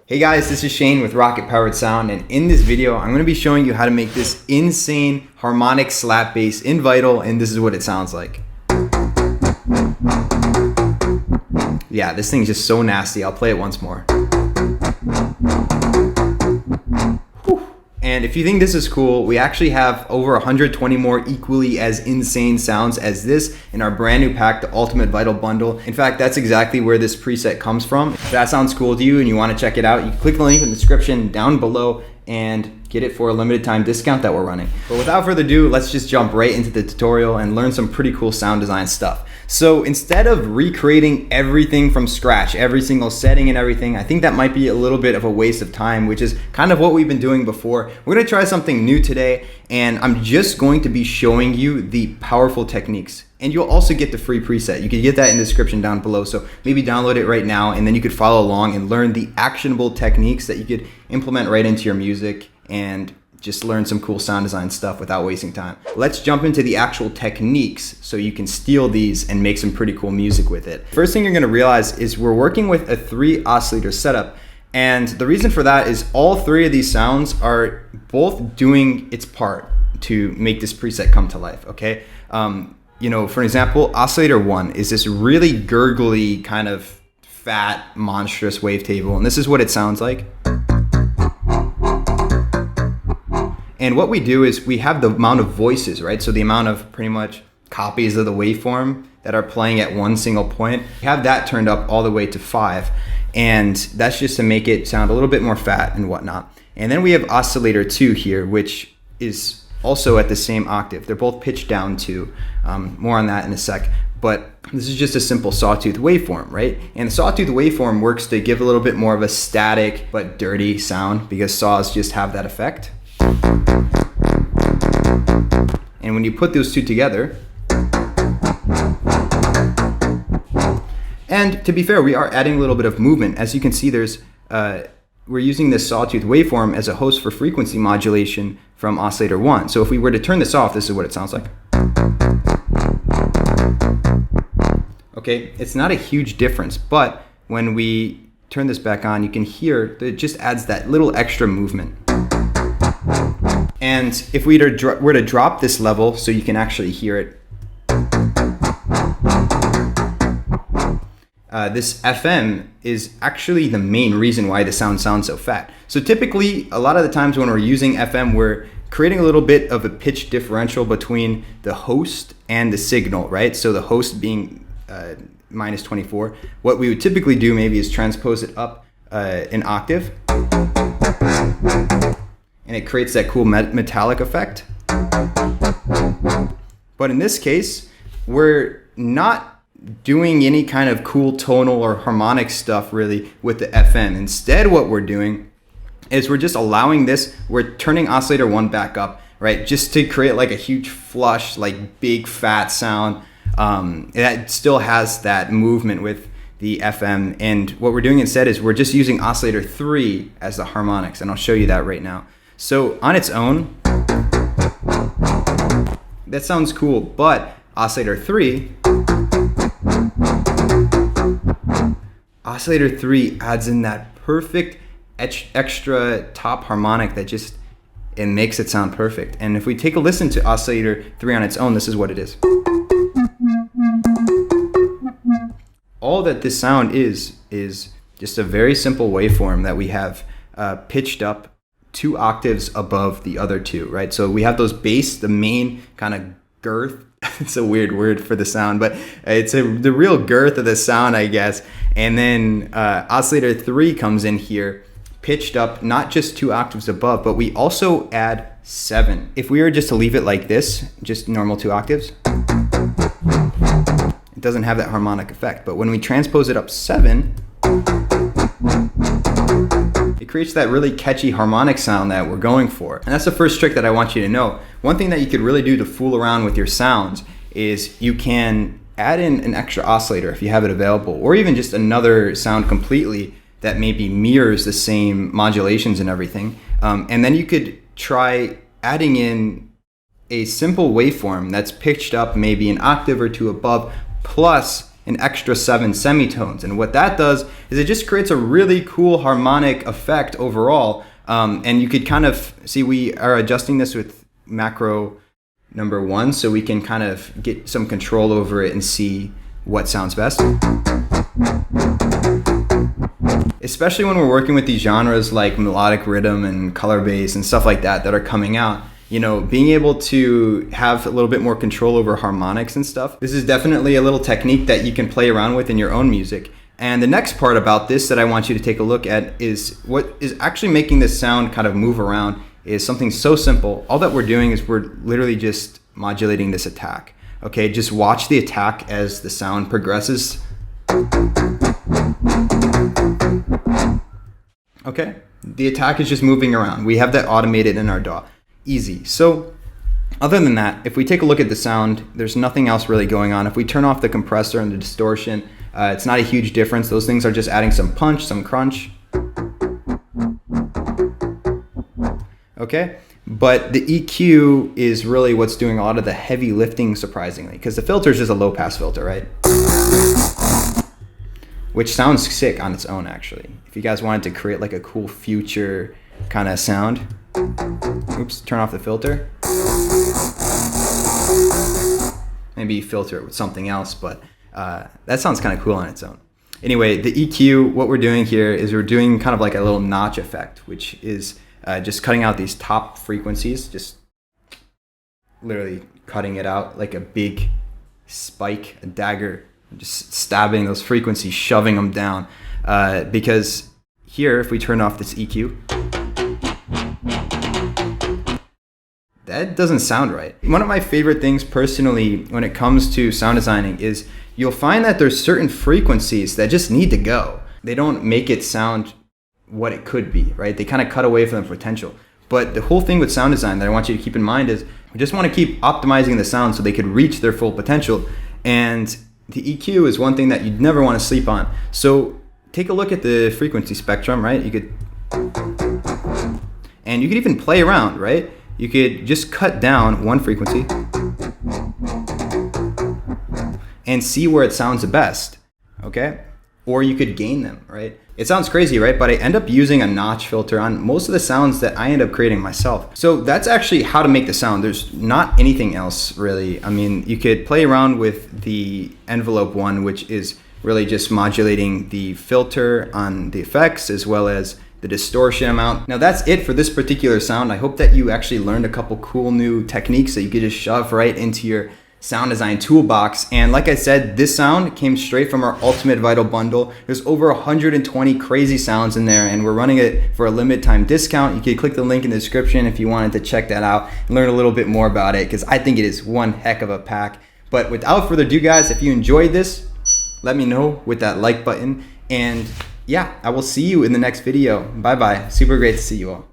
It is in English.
Hey guys, this is Shane with Rocket Powered Sound, and in this video I'm going to be showing you how to make this insane harmonic slap bass in Vital, and this is what it sounds like. Yeah, this thing's just so nasty. I'll play it once more. And if you think this is cool, we actually have over 120 more equally as insane sounds as this in our brand new pack, the Ultimate Vital Bundle. In fact, that's exactly where this preset comes from. If that sounds cool to you and you want to check it out, you can click the link in the description down below and get it for a limited time discount that we're running. But without further ado, let's just jump right into the tutorial and learn some pretty cool sound design stuff. So instead of recreating everything from scratch, every single setting and everything, I think that might be a little bit of a waste of time, which is kind of what we've been doing before. We're gonna try something new today, and I'm just going to be showing you the powerful techniques. And you'll also get the free preset. You can get that in the description down below, so maybe download it right now, and then you could follow along and learn the actionable techniques that you could implement right into your music and just learn some cool sound design stuff without wasting time. Let's jump into the actual techniques so you can steal these and make some pretty cool music with it. First thing you're gonna realize is we're working with a 3 oscillator setup. And the reason for that is all 3 of these sounds are both doing its part to make this preset come to life, okay? You know, for example, oscillator 1 is this really gurgly kind of fat, monstrous wavetable, and this is what it sounds like. And what we do is we have the amount of voices, right? So the amount of pretty much copies of the waveform that are playing at one single point. We have that turned up all the way to 5. And that's just to make it sound a little bit more fat and whatnot. And then we have oscillator 2 here, which is also at the same octave. They're both pitched down to, more on that in a sec. But this is just a simple sawtooth waveform, right? And the sawtooth waveform works to give a little bit more of a static but dirty sound because saws just have that effect. And when you put those two together, and to be fair, we are adding a little bit of movement. As you can see, there's we're using this sawtooth waveform as a host for frequency modulation from oscillator 1. So if we were to turn this off, this is what it sounds like. Okay, it's not a huge difference, but when we turn this back on, you can hear that it just adds that little extra movement. And if we were to drop this level so you can actually hear it, this FM is actually the main reason why the sound sounds so fat. So typically, a lot of the times when we're using FM, we're creating a little bit of a pitch differential between the host and the signal, right? So the host being minus 24. What we would typically do maybe is transpose it up an octave. And it creates that cool metallic effect. But in this case, we're not doing any kind of cool tonal or harmonic stuff really with the FM. Instead, what we're doing is we're just allowing this, we're turning oscillator 1 back up, right? Just to create like a huge flush, like big fat sound. That still has that movement with the FM. And what we're doing instead is we're just using oscillator 3 as the harmonics. And I'll show you that right now. So on its own, that sounds cool, but oscillator 3 adds in that perfect extra top harmonic that just, it makes it sound perfect. And if we take a listen to oscillator 3 on its own, this is what it is. All that this sound is just a very simple waveform that we have pitched up 2 octaves above the other 2, right? So we have those bass, the main kind of girth. It's a weird word for the sound, but it's the real girth of the sound, I guess. And then oscillator 3 comes in here, pitched up not just 2 octaves above, but we also add 7. If we were just to leave it like this, just normal 2 octaves, it doesn't have that harmonic effect. But when we transpose it up 7, it creates that really catchy harmonic sound that we're going for. And that's the first trick that I want you to know. One thing that you could really do to fool around with your sounds is you can add in an extra oscillator if you have it available, or even just another sound completely that maybe mirrors the same modulations and everything. And then you could try adding in a simple waveform that's pitched up maybe an octave or 2 above, plus an extra 7 semitones. And what that does is it just creates a really cool harmonic effect overall. And you could kind of see we are adjusting this with macro number 1, so we can kind of get some control over it and see what sounds best. Especially when we're working with these genres like melodic rhythm and color bass and stuff like that are coming out, you know, being able to have a little bit more control over harmonics and stuff. This is definitely a little technique that you can play around with in your own music. And the next part about this that I want you to take a look at is what is actually making this sound kind of move around is something so simple. All that we're doing is we're literally just modulating this attack. Okay, just watch the attack as the sound progresses. Okay, the attack is just moving around. We have that automated in our DAW. Easy. So other than that, if we take a look at the sound, there's nothing else really going on. If we turn off the compressor and the distortion, it's not a huge difference. Those things are just adding some punch, some crunch. Okay, but the EQ is really what's doing a lot of the heavy lifting, surprisingly, because the filter is just a low pass filter, right? Which sounds sick on its own, actually. If you guys wanted to create like a cool future kind of sound, oops, turn off the filter. Maybe filter it with something else, but that sounds kind of cool on its own. Anyway, the EQ, what we're doing here is we're doing kind of like a little notch effect, which is just cutting out these top frequencies, just literally cutting it out like a big spike, a dagger, just stabbing those frequencies, shoving them down. Because here, if we turn off this EQ, that doesn't sound right. One of my favorite things personally when it comes to sound designing is you'll find that there's certain frequencies that just need to go. They don't make it sound what it could be, right? They kind of cut away from the potential. But the whole thing with sound design that I want you to keep in mind is we just want to keep optimizing the sound so they could reach their full potential. And the EQ is one thing that you'd never want to sleep on. So take a look at the frequency spectrum, right? You could even play around, right? You could just cut down one frequency and see where it sounds the best, okay? Or you could gain them, right? It sounds crazy, right? But I end up using a notch filter on most of the sounds that I end up creating myself. So that's actually how to make the sound. There's not anything else really. I mean, you could play around with the envelope one, which is really just modulating the filter on the effects as well as the distortion amount. Now that's it for this particular sound. I hope that you actually learned a couple cool new techniques that you could just shove right into your sound design toolbox. And like I said, this sound came straight from our Ultimate Vital bundle. There's over 120 crazy sounds in there, and we're running it for a limited time discount. You can click the link in the description if you wanted to check that out and learn a little bit more about it, because I think it is one heck of a pack. But without further ado, guys, if you enjoyed this, let me know with that like button. And yeah, I will see you in the next video. Bye bye. Super great to see you all.